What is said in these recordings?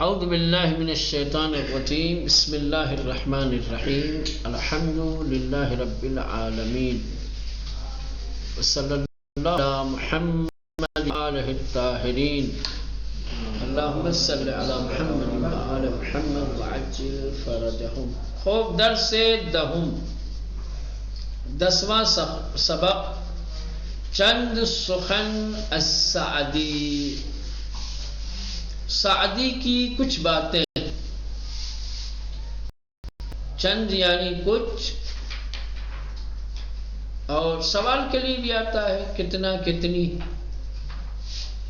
اعوذ باللہ من الشیطان الرجیم بسم اللہ الرحمن الرحیم الحمد للہ رب العالمین وصلی اللہ علی محمد وآلہ الطاہرین اللہم صلی علی محمد وآل محمد وعجل فرجہم. خوب درس دہم 10واں سبق چند سخن السعدی. سعدی کی کچھ باتیں، چند یعنی کچھ، اور سوال کے لیے بھی آتا ہے کتنا کتنی،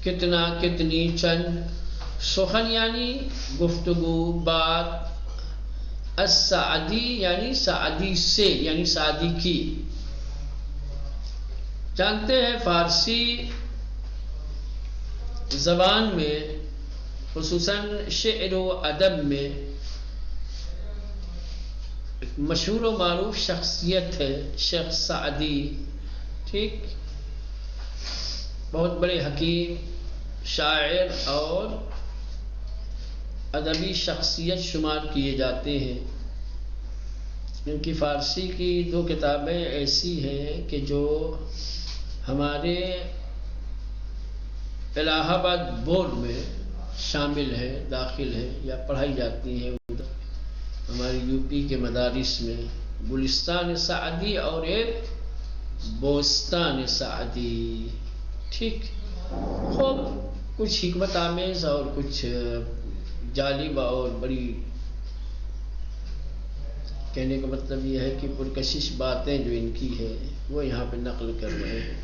کتنا کتنی. چند سخن یعنی گفتگو، بات. السعدی یعنی سعدی سے، یعنی سعدی کی. جانتے ہیں فارسی زبان میں خصوصاً شعر و ادب میں ایک مشہور و معروف شخصیت ہے شیخ سعدی. ٹھیک، بہت بڑے حکیم، شاعر اور ادبی شخصیت شمار کیے جاتے ہیں. ان کی فارسی کی 2 کتابیں ایسی ہیں کہ جو ہمارے الہ آباد بورڈ میں شامل ہے، داخل ہے یا پڑھائی جاتی ہیں. ہماری یو پی کے مدارس میں گلستان سعدی اور ایک بوستان سعدی. ٹھیک، خوب کچھ حکمت آمیز اور کچھ جالب اور بڑی، کہنے کا مطلب یہ ہے کہ پرکشش باتیں جو ان کی ہے وہ یہاں پہ نقل کر رہے ہیں.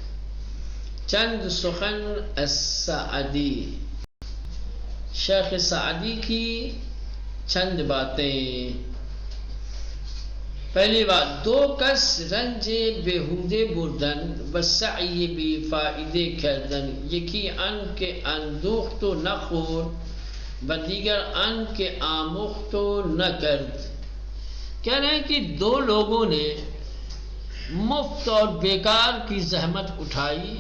چند سخن السعدی، شیخ سعدی کی چند باتیں. پہلی بات، 2 کس رنج بیہودے بردن و سعی بی فائدے کردن. یکی ان کے اندوخت و نخور و دیگر ان کے آموخت و نہ کرد. کہہ رہے ہیں کہ 2 لوگوں نے مفت اور بیکار کی زحمت اٹھائی،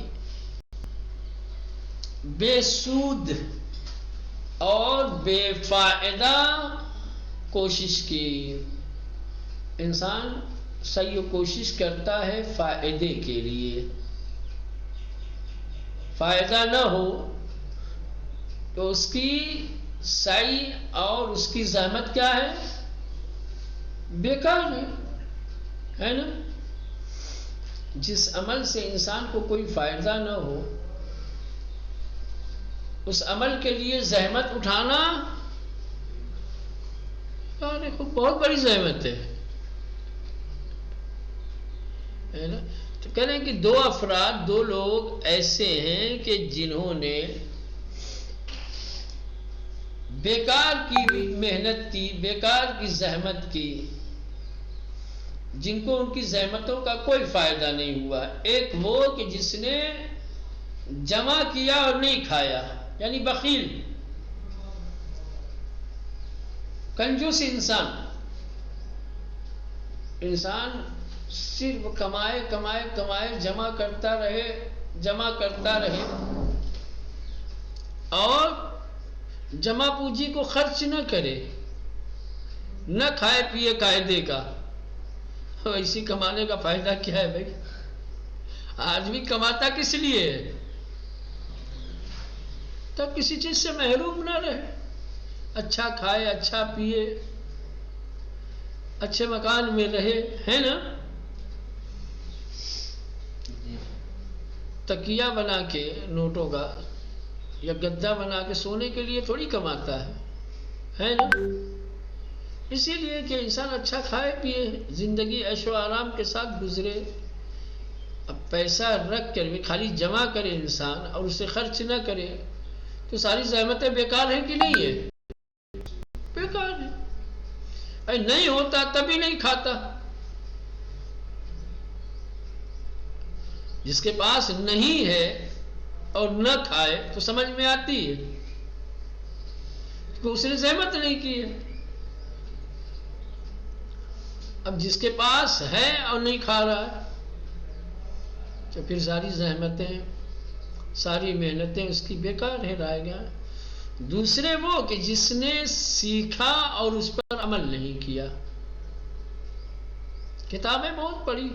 بے سود اور بے فائدہ کوشش کی. انسان سعی و کوشش کرتا ہے فائدے کے لیے، فائدہ نہ ہو تو اس کی سعی اور اس کی زحمت کیا ہے؟ بیکار ہے نا. جس عمل سے انسان کو کوئی فائدہ نہ ہو اس عمل کے لیے زحمت اٹھانا بہت بڑی زحمت ہے نا. تو کہہ رہے ہیں کہ 2 افراد، 2 لوگ ایسے ہیں کہ جنہوں نے بیکار کی محنت کی، بیکار کی زحمت کی، جن کو ان کی زحمتوں کا کوئی فائدہ نہیں ہوا. ایک وہ کہ جس نے جمع کیا اور نہیں کھایا، یعنی بخیل، کنجوس انسان صرف کمائے کمائے کمائے، جمع کرتا رہے اور جمع پونجی کو خرچ نہ کرے، نہ کھائے پیے قاعدے کا. ایسی کمانے کا فائدہ کیا ہے بھائی؟ آدمی کماتا کس لیے ہے؟ تب کسی چیز سے محروم نہ رہے، اچھا کھائے، اچھا پیے، اچھے مکان میں رہے، ہے نا. تکیہ بنا کے نوٹوں کا یا گدا بنا کے سونے کے لیے تھوڑی کماتا ہے نا. اسی لیے کہ انسان اچھا کھائے پیے، زندگی عیش و آرام کے ساتھ گزرے. اب پیسہ رکھ کر بھی خالی جمع کرے انسان اور اسے خرچ نہ کرے تو ساری زحمتیں بیکار ہیں کہ نہیں ہے؟ بیکار ہے. نہیں ہوتا تبھی نہیں کھاتا. جس کے پاس نہیں ہے اور نہ کھائے تو سمجھ میں آتی ہے کہ اس نے زحمت نہیں کی ہے. اب جس کے پاس ہے اور نہیں کھا رہا ہے تو پھر ساری زحمتیں، ساری محنتیں اس کی بیکار ہے، رائے گا. دوسرے وہ کہ جس نے سیکھا اور اس پر عمل نہیں کیا. کتابیں بہت پڑھی،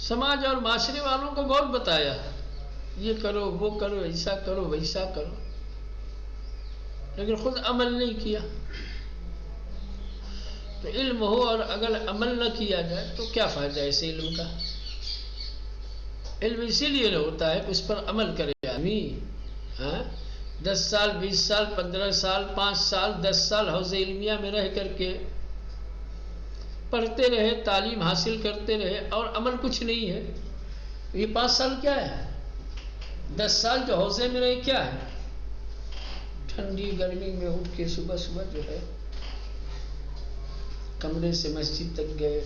سماج اور معاشرے والوں کو بہت بتایا، یہ کرو وہ کرو، ایسا کرو ویسا کرو، لیکن خود عمل نہیں کیا. تو علم ہو اور اگر عمل نہ کیا جائے تو کیا فائدہ ہے اس علم کا؟ علم اسی لیے نہ ہوتا ہے کہ اس پر عمل کرے آدمی. 10 سال 20 سال 15 سال 5 سال 10 سال حوض علمیہ میں رہ کر کے پڑھتے رہے، تعلیم حاصل کرتے رہے اور عمل کچھ نہیں ہے. یہ 5 سال کیا ہے؟ 10 سال جو حوضے میں رہے کیا ہے؟ ٹھنڈی گرمی میں اٹھ کے صبح صبح جو ہے کمرے سے مسجد تک گئے،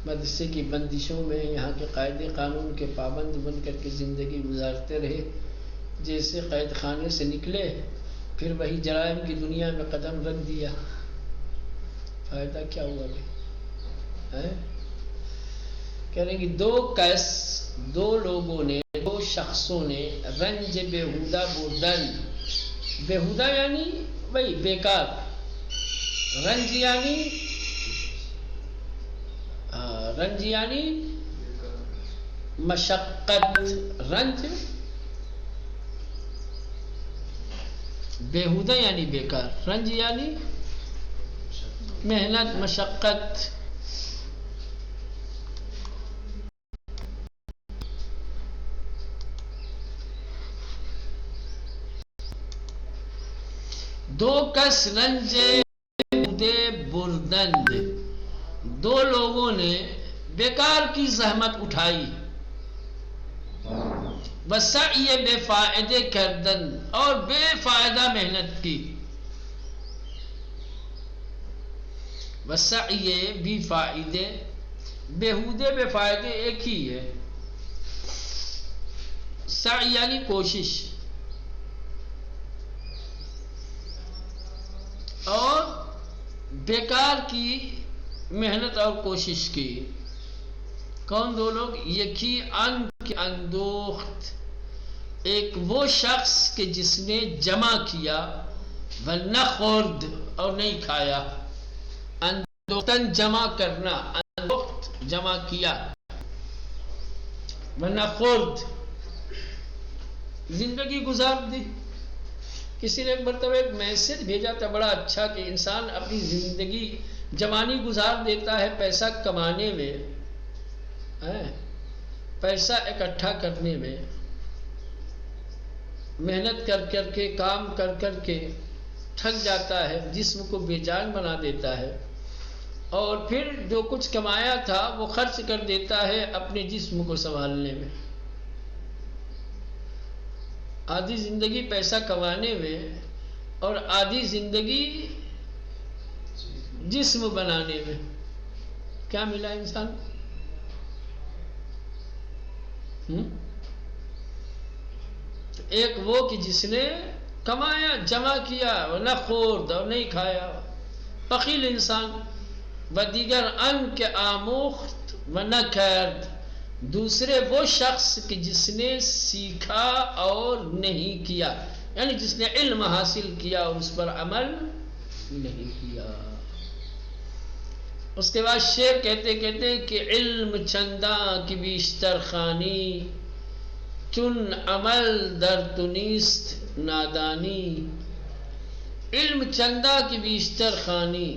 مدرسے کی بندشوں میں یہاں کے قاعدے قانون کے پابند بن کر کے زندگی گزارتے رہے. جیسے قید خانے سے نکلے پھر وہی جرائم کی دنیا میں قدم رکھ دیا. فائدہ کیا ہوا بھائی؟ کہہ رہے ہیں کہ دو لوگوں نے، دو شخصوں نے رنج بےہودہ بردن، بےہودہ یعنی وہی بیکار، رنج یعنی مشقت، رنج بےہودہ یعنی بیکار، رنج یعنی محنت مشقت. دو کس رنج بردند، دو لوگوں نے بیکار کی زحمت اٹھائی، وسعی بے فائدے کردن، اور بے فائدہ محنت کی. وسعی بے فائدے، بےہودے بے فائدے ایک ہی ہے. سعی یعنی کوشش، اور بیکار کی محنت اور کوشش کی. کون دو لوگ؟ یکی ان کے اندوخت، ایک وہ شخص کہ جس نے جمع کیا، ورنہ خورد اور نہیں کھایا. اندوختن جمع کرنا، اندوخت جمع کیا، ورنہ خورد زندگی گزار دی. کسی نے ایک مرتبہ ایک میسج بھیجا تھا بڑا اچھا کہ انسان اپنی زندگی جوانی گزار دیتا ہے پیسہ کمانے میں، پیسہ اکٹھا کرنے میں، محنت کر کر کے کام کر کر کے تھک جاتا ہے، جسم کو بے جان بنا دیتا ہے، اور پھر جو کچھ کمایا تھا وہ خرچ کر دیتا ہے اپنے جسم کو سنبھالنے میں. آدھی زندگی پیسہ کمانے میں اور آدھی زندگی جسم بنانے میں. کیا ملا انسان؟ ایک وہ کہ جس نے کمایا، جمع کیا، نہ خورد اور نہیں کھایا، بخیل انسان. و دیگر ان کے آموخت و نہ کرد، دوسرے وہ شخص کہ جس نے سیکھا اور نہیں کیا، یعنی جس نے علم حاصل کیا اور اس پر عمل نہیں کیا. اس کے بعد شعر کہتے کہ علم چنداں کی بیشتر خوانی، چون عمل در تو نیست نادانی. علم چندہ کی بیشتر خوانی،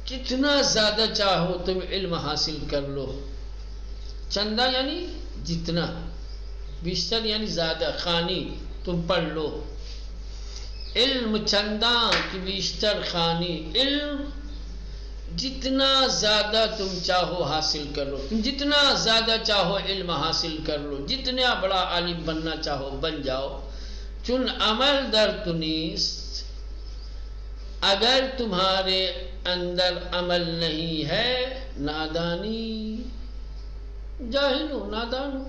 جتنا زیادہ چاہو تم علم حاصل کر لو. چندہ یعنی جتنا، بیشتر یعنی زیادہ، خوانی تم پڑھ لو. علم چندہ کی بیشتر خوانی، علم جتنا زیادہ تم چاہو حاصل کر لو، تم جتنا زیادہ چاہو علم حاصل کر لو، جتنا بڑا عالم بننا چاہو بن جاؤ. چون عمل در تو نیست، اگر تمہارے اندر عمل نہیں ہے، نادانی، جاہل ہو، نادان ہو.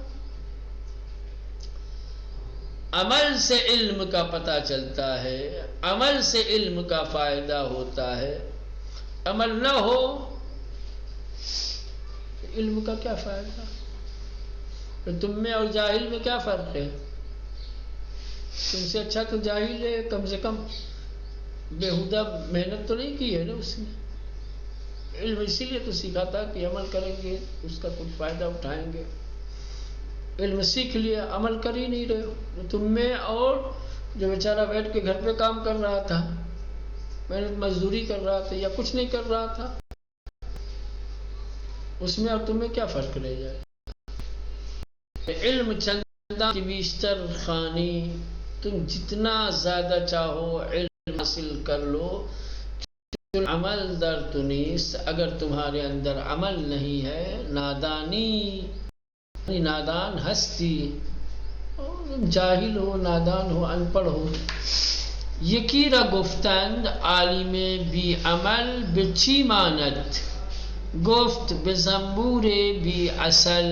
عمل سے علم کا پتہ چلتا ہے، عمل سے علم کا فائدہ ہوتا ہے. عمل نہ ہو علم کا کیا فائدہ؟ تم میں اور جاہل میں کیا فرق ہے؟ تم سے اچھا تو جاہل ہے، کم سے کم بےہودہ محنت تو نہیں کی ہے نا اس نے. علم اسی لیے تو سیکھا تھا کہ عمل کریں گے اس کا کچھ فائدہ اٹھائیں گے. علم سیکھ لیا، عمل کر ہی نہیں رہے ہو. تم میں اور جو بیچارہ بیٹھ کے گھر پہ کام کر رہا تھا، محنت مزدوری کر رہا تھا یا کچھ نہیں کر رہا تھا، اس میں اور تمہیں کیا فرق رہ جائے. علم چندہ کی بیشتر خوانی، تم جتنا زیادہ چاہو علم حاصل کر لو، عمل در تنیس، اگر تمہارے اندر عمل نہیں ہے، نادانی، نادان ہستی، جاہل ہو، نادان ہو، ان پڑھ ہو. یکی را گفتند عالم بی عمل به چی ماند، گفت به زنبور بی عسل.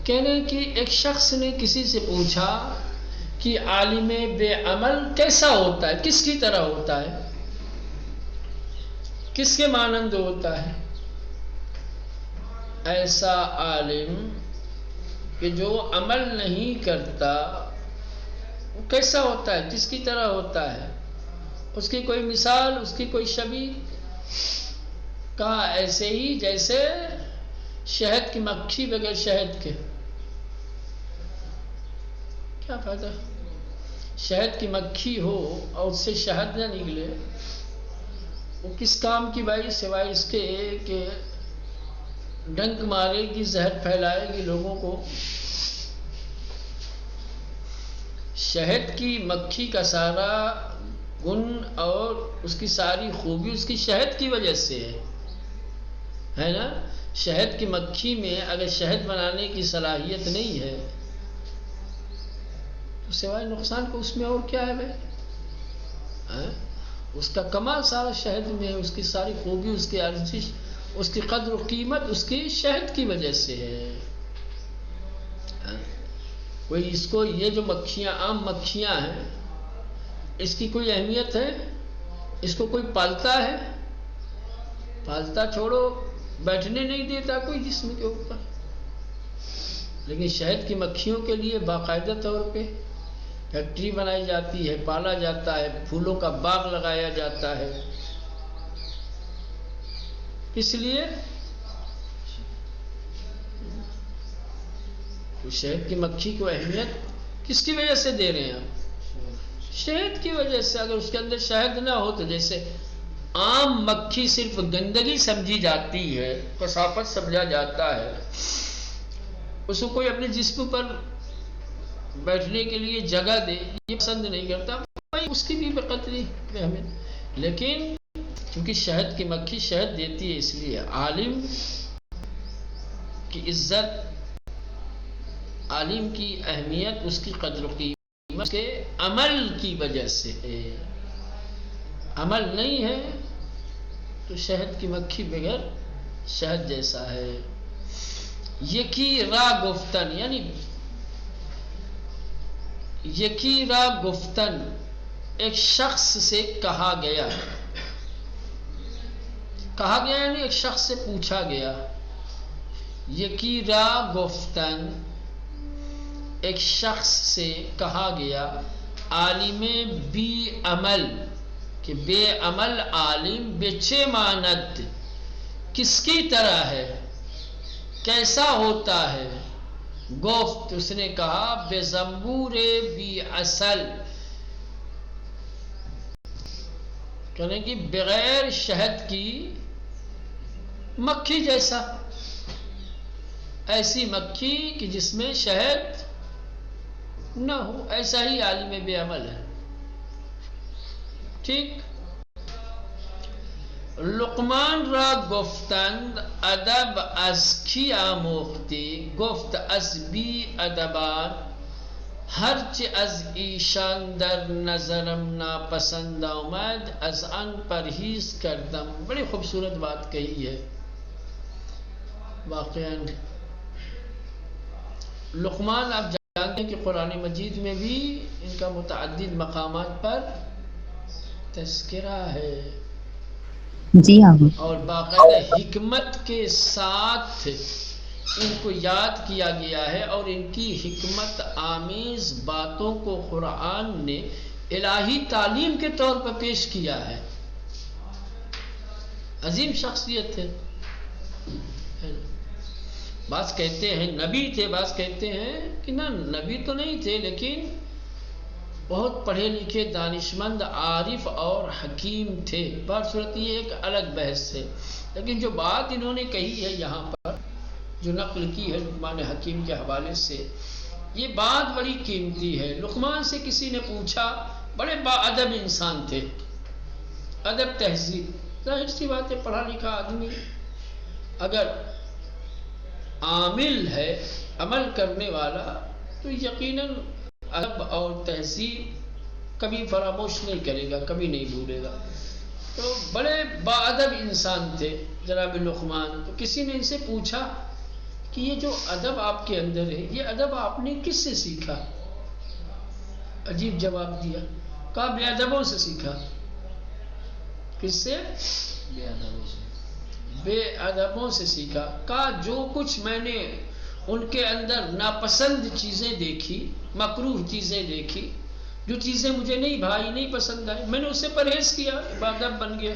کہنے کہ ایک شخص نے کسی سے پوچھا کہ عالم بے عمل کیسا ہوتا ہے، کس کی طرح ہوتا ہے، کس کے مانند ہوتا ہے. ایسا عالم کہ جو عمل نہیں کرتا، وہ کیسا ہوتا ہے، کس کی طرح ہوتا ہے. اس کی کوئی مثال، اس کی کوئی شبیہ. کہا ایسے ہی جیسے شہد کی مکھی بغیر شہد کے. کیا فائدہ، شہد کی مکھی ہو اور اس سے شہد نہ نکلے، وہ کس کام کی بھائی، سوائے اس کے کہ ڈنک مارے گی، زہر پھیلائے گی لوگوں کو. شہد کی مکھی کا سارا گن اور اس کی ساری خوبی اس کی شہد کی وجہ سے ہے نا. شہد کی مکھی میں اگر شہد بنانے کی صلاحیت نہیں ہے تو سوائے نقصان کو اس میں اور کیا ہے بھائی. اس کا کمال سارا شہد میں ہے، اس کی ساری خوبی، اس کی ارزش، اس کی قدر و قیمت اس کی شہد کی وجہ سے ہے. کوئی اس کو، یہ جو مکھیاں، عام مکھیاں ہیں، اس کی کوئی اہمیت ہے؟ اس کو کوئی پالتا ہے؟ پالتا چھوڑو، بیٹھنے نہیں دیتا کوئی جسم کے اوپر. لیکن شہد کی مکھیوں کے لیے باقاعدہ طور پہ فیکٹری بنائی جاتی ہے، پالا جاتا ہے، پھولوں کا باغ لگایا جاتا ہے. اس لیے تو شہد کی مکھی کو اہمیت کس کی وجہ سے دے رہے ہیں آپ؟ شہد کی وجہ سے. اگر اس کے اندر شہد نہ ہو تو جیسے عام مکھی صرف گندگی سمجھی جاتی ہے، کثافت سمجھا جاتا ہے، اس کو کوئی اپنے جسم پر بیٹھنے کے لیے جگہ دے یہ پسند نہیں کرتا، اس کی بھی بقدری اہمیت. لیکن کیونکہ شہد کی مکھی شہد دیتی ہے، اس لیے عالم کی عزت، عالم کی اہمیت، اس کی قدر و قیمت اس کے عمل کی وجہ سے ہے. عمل نہیں ہے تو شہد کی مکھی بغیر شہد جیسا ہے. یکی را گفتن، یعنی یکی را گفتن، ایک شخص سے کہا گیا. کہا گیا یعنی ایک شخص سے پوچھا گیا. یکی را گفتن، ایک شخص سے کہا گیا. عالم بی عمل، کہ بے عمل عالم، بے چے ماند، کس کی طرح ہے، کیسا ہوتا ہے. گفت، اس نے کہا، بے زنبور بی عسل، کہنے کی بغیر شہد کی مکھی جیسا. ایسی مکھی کہ جس میں شہد نہ ہو، ایسا ہی عالم بے عمل ہے. ٹھیک. لقمان را گفتند ادب از کی آموختی، گفت از بی ادبان، ہرچه از ایشان در نظرم ناپسند آمد از آن پرہیز کردم. بڑی خوبصورت بات کہی ہے. واقعاً لقمان آپ جانتے ہیں کہ قرآن مجید میں بھی ان کا متعدد مقامات پر تذکرہ ہے، جی ہاں، اور باقاعدہ حکمت کے ساتھ ان کو یاد کیا گیا ہے اور ان کی حکمت آمیز باتوں کو قرآن نے الہی تعلیم کے طور پر پیش کیا ہے. عظیم شخصیت تھے. بعض کہتے ہیں نبی تھے، بعض کہتے ہیں کہ نہ نبی تو نہیں تھے، لیکن بہت پڑھے لکھے دانشمند عارف اور حکیم تھے. بصورت یہ ایک الگ بحث ہے، لیکن جو بات انہوں نے کہی ہے یہاں پر جو نقل کی ہے لقمان حکیم کے حوالے سے، یہ بات بڑی قیمتی ہے. لقمان سے کسی نے پوچھا، بڑے باادب انسان تھے، ادب تہذیب، ظاہر سی بات ہے پڑھا لکھا آدمی اگر عامل ہے، عمل کرنے والا، تو یقیناً ادب اور تہذیب کبھی فراموش نہیں کرے گا، کبھی نہیں بھولے گا. تو بڑے باادب انسان تھے جناب لقمان. تو کسی نے ان سے پوچھا کہ یہ جو ادب آپ کے اندر ہے، یہ ادب آپ نے کس سے سیکھا؟ عجیب جواب دیا، کہا بے ادبوں سے سیکھا. کس سے؟ بے ادبوں سے. بے ادبوں سے سیکھا. کہا جو کچھ میں نے ان کے اندر ناپسند چیزیں دیکھی، مکروہ چیزیں دیکھی، جو چیزیں مجھے نہیں بھائی، نہیں پسند آئی، میں نے اس سے پرہیز کیا، ادب بن گیا.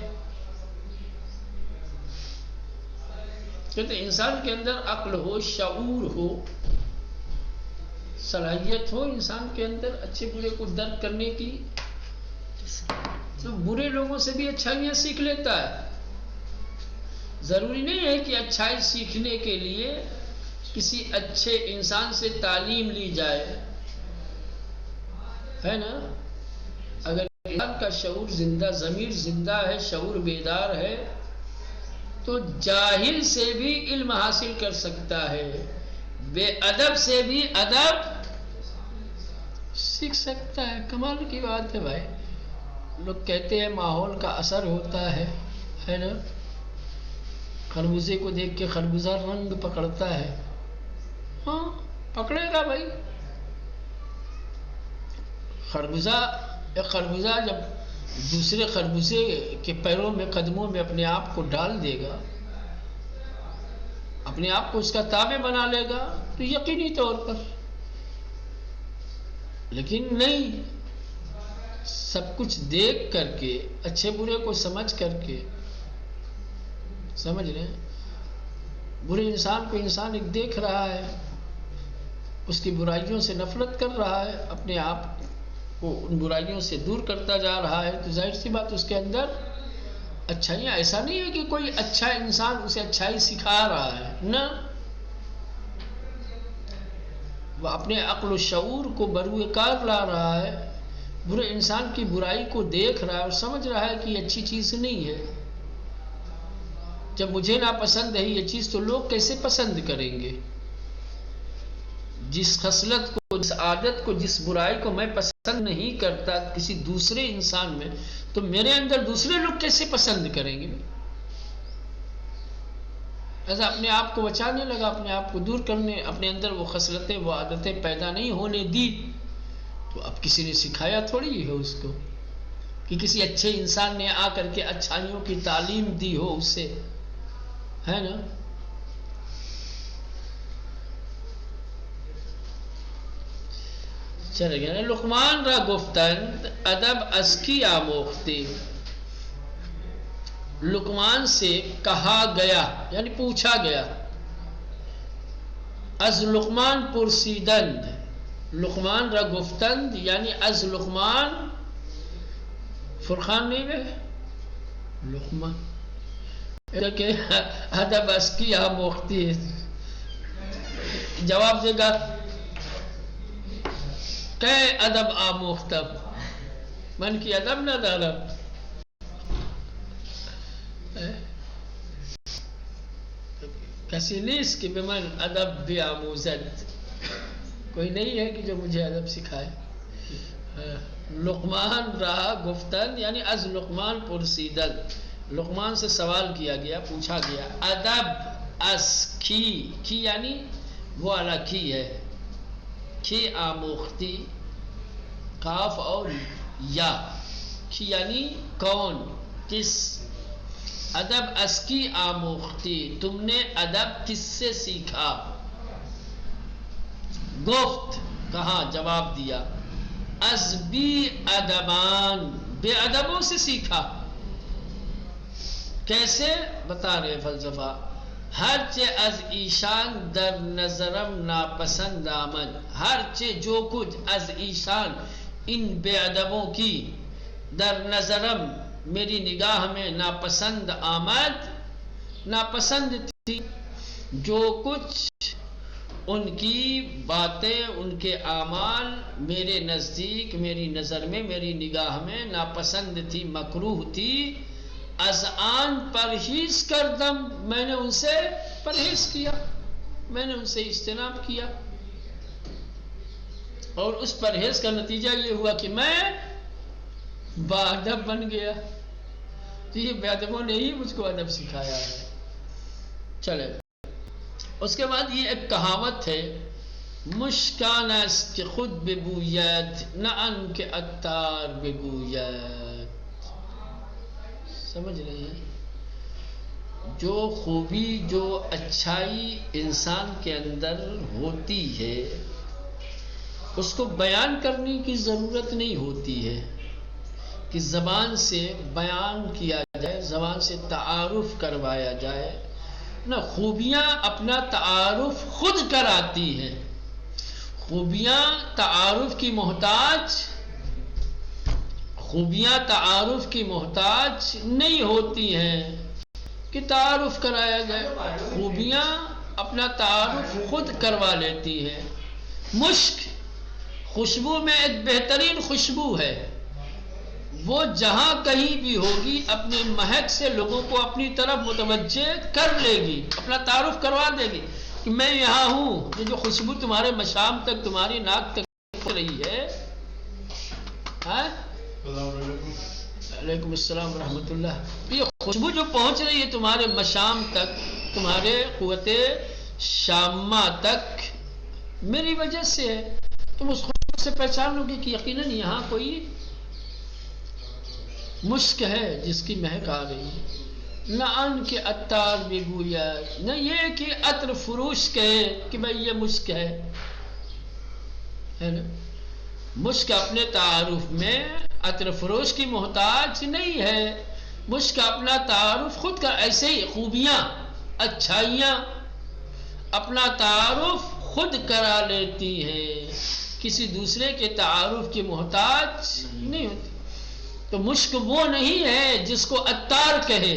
کہتے انسان کے اندر عقل ہو، شعور ہو، صلاحیت ہو انسان کے اندر اچھے برے کو درک کرنے کی، تو برے لوگوں سے بھی اچھائیاں سیکھ لیتا ہے. ضروری نہیں ہے کہ اچھائی سیکھنے کے لیے کسی اچھے انسان سے تعلیم لی جائے، ہے نا. اگر انسان کا شعور زندہ، ضمیر زندہ ہے، شعور بیدار ہے، تو جاہل سے بھی علم حاصل کر سکتا ہے، بے ادب سے بھی ادب سیکھ سکتا ہے. کمال کی بات ہے بھائی. لوگ کہتے ہیں ماحول کا اثر ہوتا ہے نا. خربوزے کو دیکھ کے خربوزہ رنگ پکڑتا ہے. ہاں پکڑے گا بھائی. ایک خربوزہ جب دوسرے خربوزے کے پیروں میں، قدموں میں اپنے آپ کو ڈال دے گا، اپنے آپ کو اس کا تابع بنا لے گا، تو یقینی طور پر. لیکن نہیں، سب کچھ دیکھ کر کے، اچھے برے کو سمجھ کر کے، سمجھ رہے ہیں، برے انسان کو انسان ایک دیکھ رہا ہے، اس کی برائیوں سے نفرت کر رہا ہے، اپنے آپ کو ان برائیوں سے دور کرتا جا رہا ہے، تو ظاہر سی بات اس کے اندر اچھائیاں. ایسا نہیں ہے کہ کوئی اچھا انسان اسے اچھائی سکھا رہا ہے، نہ، وہ اپنے عقل و شعور کو بروئے کار لا رہا ہے، برے انسان کی برائی کو دیکھ رہا ہے اور سمجھ رہا ہے کہ یہ اچھی چیز نہیں ہے. جب مجھے ناپسند ہے یہ چیز، تو لوگ کیسے پسند کریں گے؟ جس خصلت کو، جس عادت کو، جس برائی کو میں پسند نہیں کرتا کسی دوسرے انسان میں، تو میرے اندر دوسرے لوگ کیسے پسند کریں گے؟ ایسا اپنے آپ کو بچانے لگا، اپنے آپ کو دور کرنے، اپنے اندر وہ خصلتیں، وہ عادتیں پیدا نہیں ہونے دی. تو اب کسی نے سکھایا تھوڑی ہے اس کو، کہ کسی اچھے انسان نے آ کر کے اچھائیوں کی تعلیم دی ہو اسے، ہے نا. چلے گیا. لقمان را گفتند ادب از کی آموختی. لقمان سے کہا گیا یعنی پوچھا گیا. از لقمان پرسیدند، لقمان را گفتند یعنی از لقمان، فرقان نہیں ہے لقمان کہ ادب از کی آموختی. جواب دے گا کہ ادب آموختم، من کی ادب ندارم. کسی نیست کہ بمن ادب بیاموزد، کوئی نہیں ہے کہ جو مجھے ادب سکھائے. لقمان رہا گفتن یعنی از لقمان پرسیدن، لقمان سے سوال کیا گیا، پوچھا گیا. ادب از کی یعنی وہ اعلیٰ کی ہے، کی آموختی، کاف اور یا، کی یعنی کون، کس. ادب از کی آموختی، تم نے ادب کس سے سیکھا؟ گفت کہا، جواب دیا، از بی ادبان، بے ادبوں سے سیکھا۔ کیسے؟ بتا رہے فلسفہ، ہرچہ از ایشان در نظرم ناپسند آمد، ہرچہ جو کچھ از ایشان ان بے ادبوں کی در نظرم میری نگاہ میں ناپسند آمد، ناپسند تھی، جو کچھ ان کی باتیں، ان کے اعمال میرے نزدیک، میری نظر میں، میری نگاہ میں ناپسند تھی، مکروہ تھی، از آن پرہیز کردم، میں نے ان سے پرہیز کیا، میں نے ان سے اجتناب کیا، اور اس پرہیز کا نتیجہ یہ ہوا کہ میں باادب بن گیا۔ تو یہ بے ادبوں نے ہی مجھ کو ادب سکھایا ہے۔ چلے، اس کے بعد یہ ایک کہاوت ہے، مشکان است کہ خود ببوید نہ ان کے عطار بگوید۔ سمجھ رہے ہیں؟ جو خوبی، جو اچھائی انسان کے اندر ہوتی ہے، اس کو بیان کرنے کی ضرورت نہیں ہوتی ہے کہ زبان سے بیان کیا جائے، زبان سے تعارف کروایا جائے نہ، خوبیاں اپنا تعارف خود کراتی ہیں۔ خوبیاں تعارف کی محتاج، خوبیاں تعارف کی محتاج نہیں ہوتی ہیں کہ تعارف کرایا جائے، خوبیاں اپنا تعارف خود کروا لیتی ہیں۔ مشک خوشبو میں ایک بہترین خوشبو ہے، وہ جہاں کہیں بھی ہوگی اپنی مہک سے لوگوں کو اپنی طرف متوجہ کر لے گی، اپنا تعارف کروا دے گی کہ میں یہاں ہوں۔ یہ جو خوشبو تمہارے مشام تک، تمہاری ناک تک پہنچ رہی ہے، علیکم السلام ورحمۃ اللہ، یہ خوشبو جو پہنچ رہی ہے تمہارے مشام تک، تمہارے قوت شامہ تک، میری وجہ سے ہے۔ تم اس خوشبو سے پہچان لو گے کہ یقیناً یہاں کوئی مشک ہے جس کی مہک آ رہی ہے۔ نہ ان کے عطار بگوید، نہ یہ کہ عطر فروش کہے کہ بھئی یہ مشک ہے نا؟ مشک اپنے تعارف میں عطر فروش کی محتاج نہیں ہے، مشک اپنا تعارف خود کا، ایسے ہی خوبیاں، اچھائیاں اپنا تعارف خود کرا لیتی ہیں، کسی دوسرے کے تعارف کی محتاج نہیں ہوتی۔ تو مشک وہ نہیں ہے جس کو عطار کہے،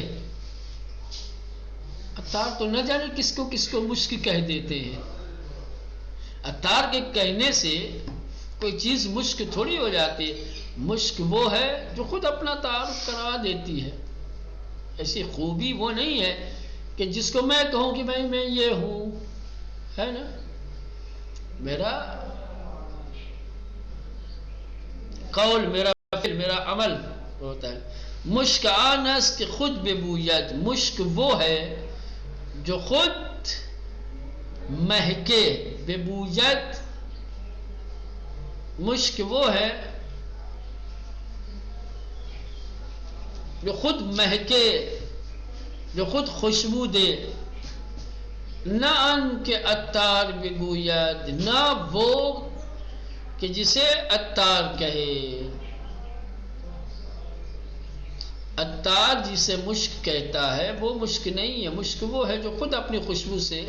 عطار تو نہ جانے کس کو مشک کہہ دیتے ہیں۔ عطار کے کہنے سے کوئی چیز مشک تھوڑی ہو جاتی ہے، مشک وہ ہے جو خود اپنا تعارف کرا دیتی ہے۔ ایسی خوبی وہ نہیں ہے کہ جس کو میں کہوں کہ بھائی میں یہ ہوں، ہے نا، میرا قول، میرا فعل، میرا عمل ہوتا ہے۔ مشک آن است کہ خود ببوید، مشک وہ ہے جو خود مہکے، ببوید مشک وہ ہے جو خود مہکے، جو خود خوشبو دے، نہ ان کے عطار بگوید، نہ وہ کہ جسے عطار کہے۔ عطار جسے مشک کہتا ہے وہ مشک نہیں ہے، مشک وہ ہے جو خود اپنی خوشبو سے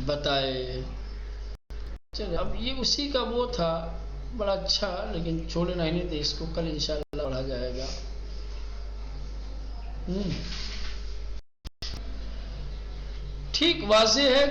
بتائے۔ چلے، اب یہ اسی کا وہ تھا، بڑا اچھا، لیکن چھوڑنا ہی نہیں تھے اس کو، کل انشاءاللہ پڑھا جائے گا۔ ٹھیک واضح ہے۔